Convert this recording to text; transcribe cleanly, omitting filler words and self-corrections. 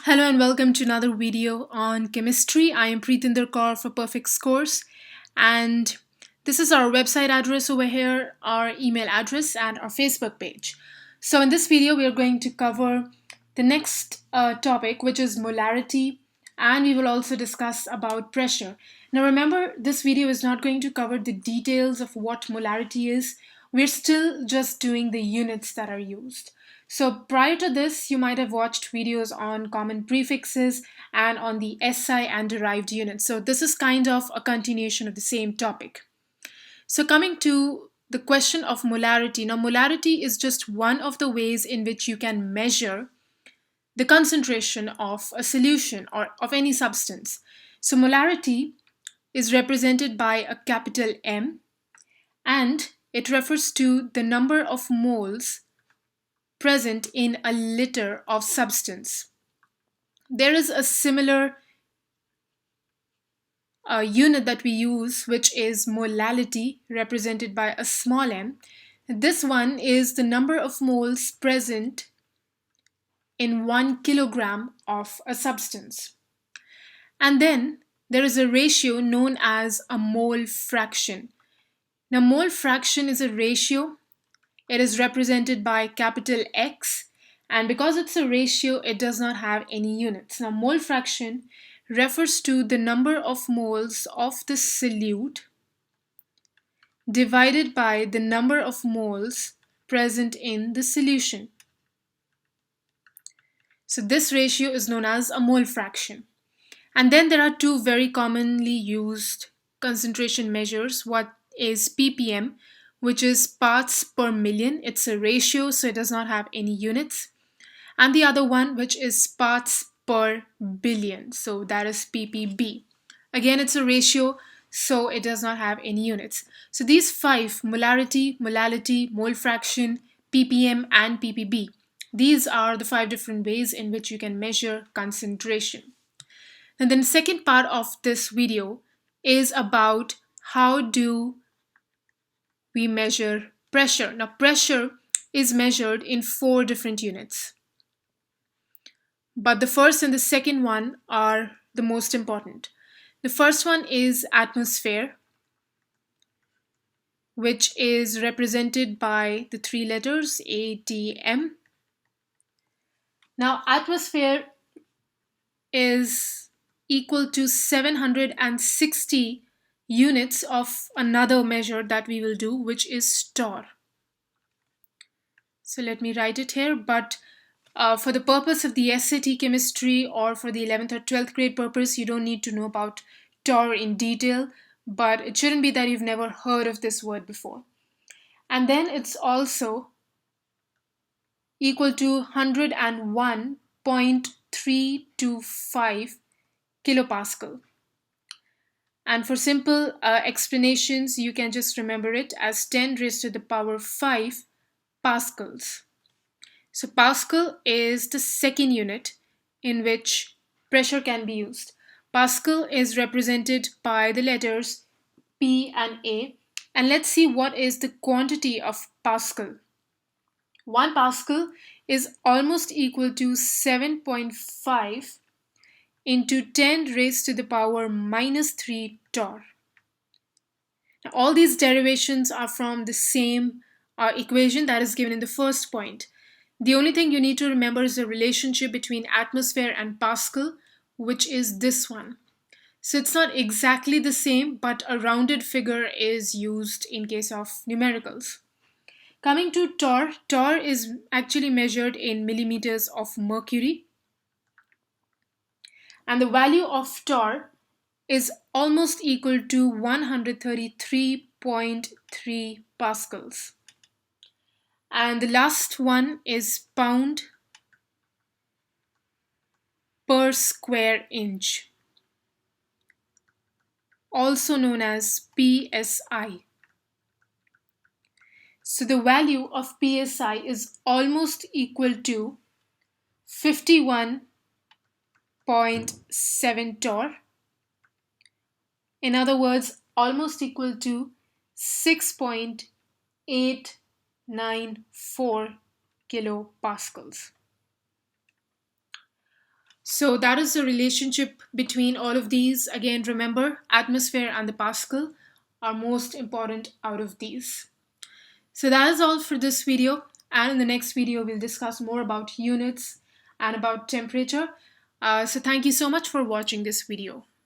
Hello and welcome to another video on chemistry. I am Preetinder Kaur for Perfect Scores, and this is our website address over here, our email address, and our Facebook page. So in this video, we are going to cover the next topic, which is molarity, and we will also discuss about pressure. Now remember, this video is not going to cover the details of what molarity is. We're still just doing the units that are used. So prior to this, you might have watched videos on common prefixes and on the SI and derived units. So this is kind of a continuation of the same topic. So coming to the question of molarity. Now molarity is just one of the ways in which you can measure the concentration of a solution or of any substance. So molarity is represented by a capital M, and it refers to the number of moles present in a liter of substance. There is a similar unit that we use, which is molality, represented by a small m. This one is the number of moles present in 1 kilogram of a substance. And then there is a ratio known as a mole fraction. Now, mole fraction is a ratio. It is represented by capital X, and because it's a ratio, it does not have any units. Now, mole fraction refers to the number of moles of the solute divided by the number of moles present in the solution. So this ratio is known as a mole fraction. And then there are two very commonly used concentration measures. What is ppm, which is parts per million. It's a ratio, so it does not have any units. And the other one, which is parts per billion, so that is ppb. Again, it's a ratio, so it does not have any units. So these five, molarity, molality, mole fraction, ppm, and ppb, these are the five different ways in which you can measure concentration. And then the second part of this video is about how do we measure pressure. Now pressure is measured in 4 different units. But the first and the second one are the most important. The first one is atmosphere, which is represented by the 3 letters ATM. Now atmosphere is equal to 760 units of another measure that we will do, which is torr. So let me write it here, but for the purpose of the SAT chemistry or for the 11th or 12th grade purpose, you don't need to know about torr in detail, but it shouldn't be that you've never heard of this word before. And then it's also equal to 101.325 kilopascal. And for simple explanations, you can just remember it as 10 raised to the power 5 pascals. So Pascal is the second unit in which pressure can be used. Pascal is represented by the letters P and A. And let's see what is the quantity of Pascal. 1 Pascal is almost equal to 7.5 into 10 raised to the power minus 3 torr. Now, all these derivations are from the same equation that is given in the first point. The only thing you need to remember is the relationship between atmosphere and Pascal, which is this one. So it's not exactly the same, but a rounded figure is used in case of numericals. Coming to torr, torr is actually measured in millimeters of mercury. And the value of torr is almost equal to 133.3 pascals. And the last one is pound per square inch, also known as PSI. So the value of PSI is almost equal to 51.7 torr. In other words, almost equal to 6.894 kilopascals. So that is the relationship between all of these. Again, remember, atmosphere and the Pascal are most important out of these. So that is all for this video. And in the next video, we'll discuss more about units and about temperature. So thank you so much for watching this video.